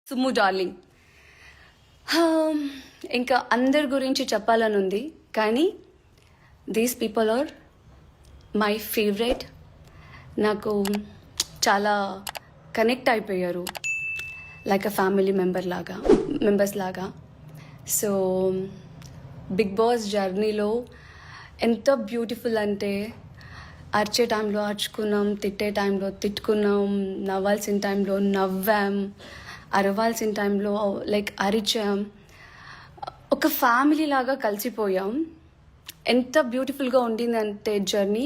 Summu darling. ఇంకా అందరి గురించి చెప్పాలని ఉంది, కానీ these people are my favourite. నాకు చాలా కనెక్ట్ అయిపోయారు, లైక్ అ ఫ్యామిలీ మెంబర్స్ లాగా. సో బిగ్ బాస్ జర్నీలో ఎంత బ్యూటిఫుల్ అంటే, అరిచే టైంలో అరుచుకున్నాం, తిట్టే టైంలో తిట్టుకున్నాం, నవ్వాల్సిన టైంలో నవ్వాం, అరవాల్సిన టైంలో లైక్ అరిచాం, ఒక ఫ్యామిలీ లాగా కలిసిపోయాం. ఎంత బ్యూటిఫుల్గా ఉండిందంటే జర్నీ,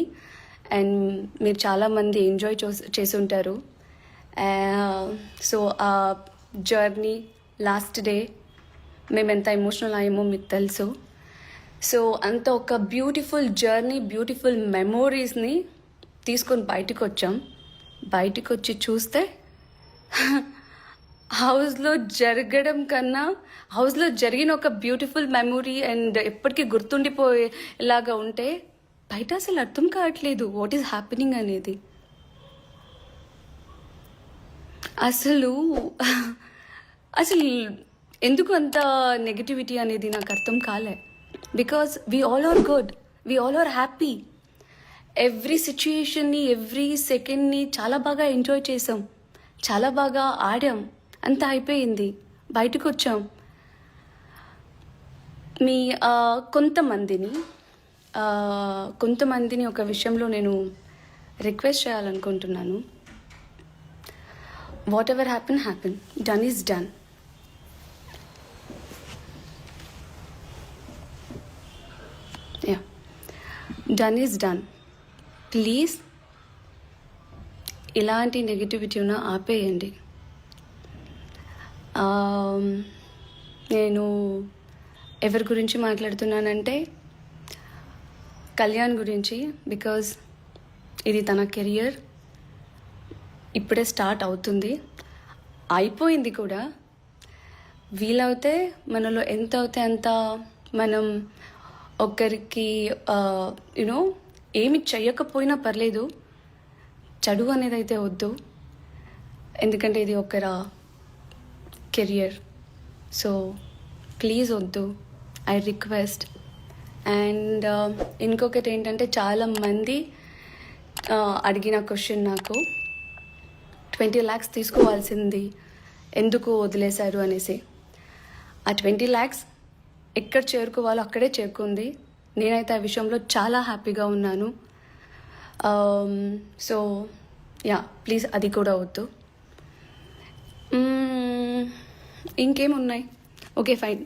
అండ్ మీరు చాలామంది ఎంజాయ్ చేసి ఉంటారు. సో ఆ జర్నీ లాస్ట్ డే మేము ఎంత ఎమోషనల్ అయ్యామో మీకు తెలుసు. సో అంత ఒక బ్యూటిఫుల్ జర్నీ, బ్యూటిఫుల్ మెమోరీస్ని తీసుకొని బయటకు వచ్చి చూస్తే హౌస్లో జరగడం కన్నా హౌస్లో జరిగిన ఒక బ్యూటిఫుల్ మెమొరీ అండ్ ఎప్పటికీ గుర్తుండిపోయేలాగా ఉంటే బయట అసలు అర్థం కావట్లేదు వాట్ ఈస్ హ్యాపెనింగ్ అనేది. అసలు ఎందుకు అంత నెగటివిటీ అనేది నాకు అర్థం కాలే. Because we all are good, we all are happy. Every సిచ్యుయేషన్ని, ఎవ్రీ సెకండ్ని చాలా బాగా ఎంజాయ్ చేసాం, చాలా బాగా ఆడాం. అంతా అయిపోయింది, బయటకు వచ్చాం. మీ కొంతమందిని ఒక విషయంలో నేను రిక్వెస్ట్ చేయాలనుకుంటున్నాను. What ever happen, done is done. Done is done. Please ఇలాంటి నెగిటివిటీ ఉన్న ఆపేయండి. నేను ఎవరి గురించి మాట్లాడుతున్నానంటే కళ్యాణ్ గురించి. బికాజ్ ఇది తన కెరియర్, ఇప్పుడే స్టార్ట్ అవుతుంది, అయిపోయింది కూడా. వీలవుతే మనలో ఎంత అవుతే అంత మనం ఒకరికి ఏమి చెయ్యకపోయినా పర్లేదు, చెడు అనేది అయితే వద్దు. ఎందుకంటే ఇది ఒకరా కెరియర్. సో ప్లీజ్ వద్దు, ఐ రిక్వెస్ట్. అండ్ ఇంకొకటి ఏంటంటే, చాలామంది అడిగిన క్వశ్చన్ నాకు, 20 lakhs తీసుకోవాల్సింది ఎందుకు వదిలేశారు అనేసి. ఆ 20 lakhs ఎక్కడ చేరుకోవాలో అక్కడే చేరుకుంది. నేనైతే ఆ విషయంలో చాలా హ్యాపీగా ఉన్నాను. సో ప్లీజ్ అది కూడా వద్దు. ఇంకేమున్నాయి? ఓకే ఫైన్,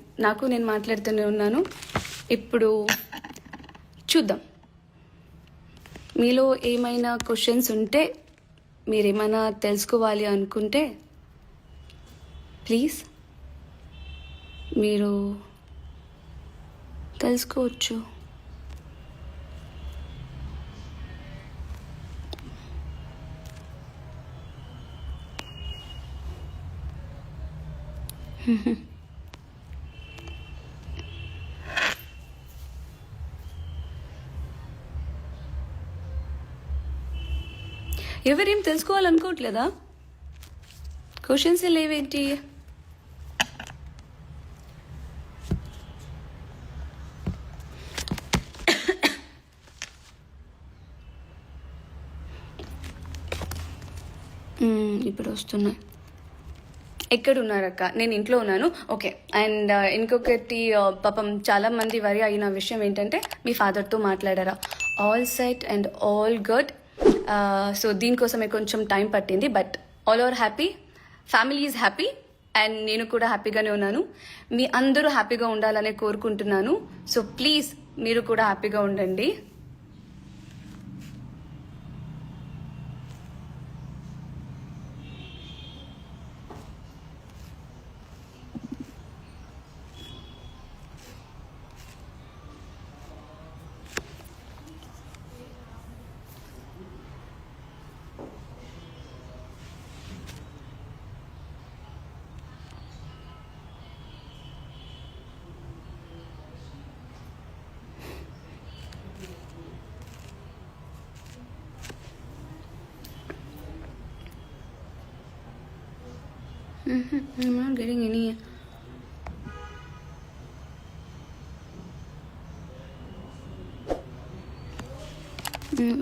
నేను మాట్లాడుతూనే ఉన్నాను. ఇప్పుడు చూద్దాం, మీలో ఏమైనా క్వశ్చన్స్ ఉంటే, మీరేమైనా తెలుసుకోవాలి అనుకుంటే ప్లీజ్ మీరు తెలుసుకోవచ్చు. ఎవరేం తెలుసుకోవాలనుకోవట్లేదా? క్వశ్చన్స్ లేవేంటి? ఇప్పుడు వస్తున్నాయి. ఎక్కడున్నారక్క? నేను ఇంట్లో ఉన్నాను. ఓకే. అండ్ ఇంకొకటి, పాపం చాలా మంది వరి అయిన విషయం ఏంటంటే, మీ ఫాదర్తో మాట్లాడారా? All set and all good. So దీనికోసమే కొంచెం టైం పట్టింది, but all are happy, family is happy, and నేను కూడా హ్యాపీగానే ఉన్నాను. మీ అందరూ హ్యాపీగా ఉండాలనే కోరుకుంటున్నాను. సో ప్లీజ్ మీరు కూడా హ్యాపీగా ఉండండి. I'm not getting any.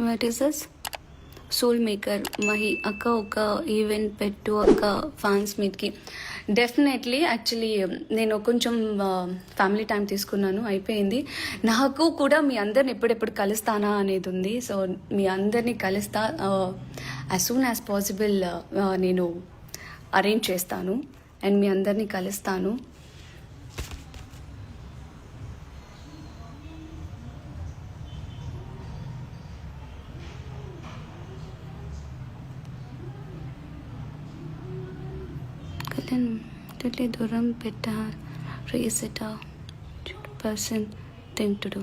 What is this? Soul maker Mahi అక్క ఒక ఈవెంట్ పెట్టు అక్క ఫ్యాన్స్ మీట్కి. డెఫినెట్లీ యాక్చువల్లీ నేను కొంచెం ఫ్యామిలీ టైం తీసుకున్నాను, అయిపోయింది. నాకు కూడా మీ అందరిని ఎప్పుడెప్పుడు కలుస్తానా అనేది ఉంది. సో మీ అందరినీ కలుస్తా, యాజ్ సూన్ యాజ్ పాసిబుల్ నేను అరేంజ్ చేస్తాను అండ్ మీ అందరినీ కలుస్తాను. కళ్యాణ్ దూరం పెట్టారు రేసెట పర్సన్ తింటుడు.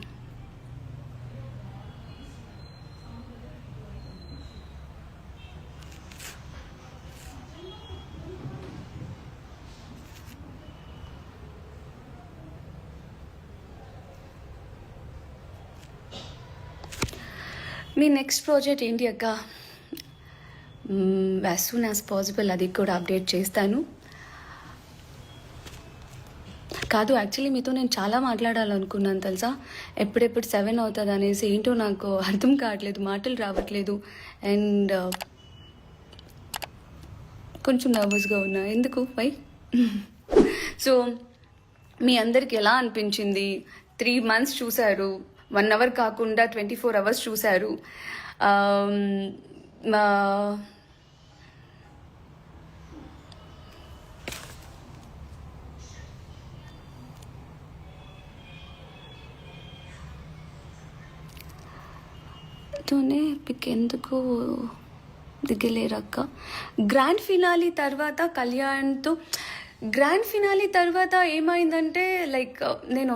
మీ నెక్స్ట్ ప్రాజెక్ట్ ఏంటి అక్క? యాజ్ సూన్ యాజ్ పాసిబుల్ అది కూడా అప్డేట్ చేస్తాను. కాదు, యాక్చువల్లీ మీతో నేను చాలా మాట్లాడాలనుకున్నాను తెలుసా. ఎప్పుడెప్పుడు 7 అవుతుంది అనేసి ఏంటో నాకు అర్థం కావట్లేదు, మాటలు రావట్లేదు అండ్ కొంచెం నర్వస్గా ఉన్నా. ఎందుకు వై? సో మీ అందరికి ఎలా అనిపించింది? 3 months చూశారు, 1 hour కాకుండా 24 hours చూశారు. తోనే పిక్ ఎందుకు దిగలేరక్క? గ్రాండ్ ఫినాలి తర్వాత కళ్యాణ్తో గ్రాండ్ ఫినాలి తర్వాత ఏమైందంటే లైక్ నేను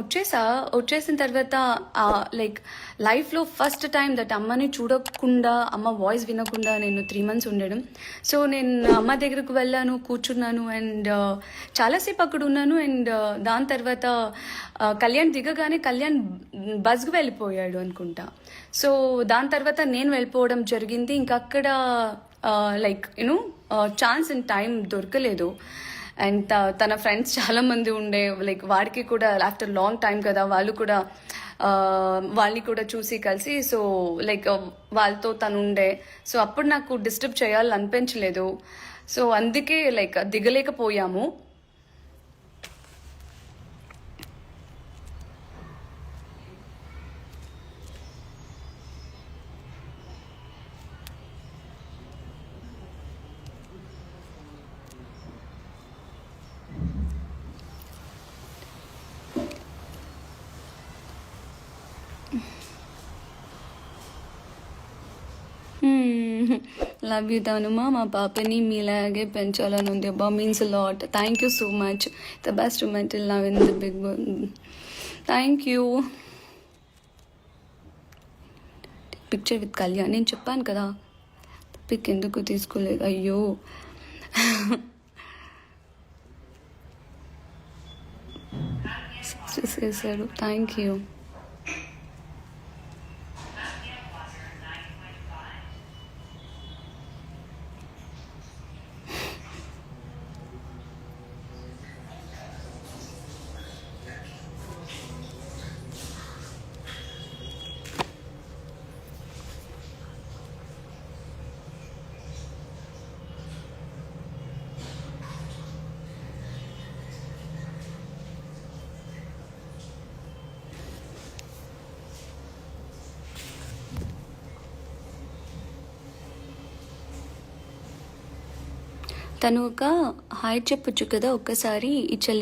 వచ్చేసిన తర్వాత లైక్ లైఫ్లో ఫస్ట్ టైం దట్ అమ్మని చూడకుండా, అమ్మ వాయిస్ వినకుండా నేను 3 months ఉండడం. సో నేను అమ్మ దగ్గరకు వెళ్ళాను, కూర్చున్నాను అండ్ చాలాసేపు అక్కడ ఉన్నాను. అండ్ దాని తర్వాత కళ్యాణ్ దిగగానే కళ్యాణ్ బస్కి వెళ్ళిపోయాడు అనుకుంటా. సో దాని తర్వాత నేను వెళ్ళిపోవడం జరిగింది. ఇంకా అక్కడ like you know chance and time దొరకలేదు. అండ్ తన ఫ్రెండ్స్ చాలామంది ఉండే, లైక్ వాడికి కూడా ఆఫ్టర్ లాంగ్ టైం కదా, వాళ్ళని కూడా చూసి కలిసి, సో లైక్ వాళ్ళతో తను ఉండే. సో అప్పుడు నాకు డిస్టర్బ్ చేయాలని అనిపించలేదు. సో అందుకే లైక్ దిగలేకపోయాము. Love you Tanuma. మా పాపని మీలాగే పెంచాలని ఉంది అబ్బా. Means lot. Thank you so much. The best mental love in the big world. Thank you. Picture with Kalyan. నేను చెప్పాను కదా పిక్ ఎందుకు తీసుకోలేదు. అయ్యో సక్సెస్ చేశారు. Thank you. తను ఒక హాయ్ చెప్పొచ్చు కదా ఒక్కసారి ఈ చెల్లి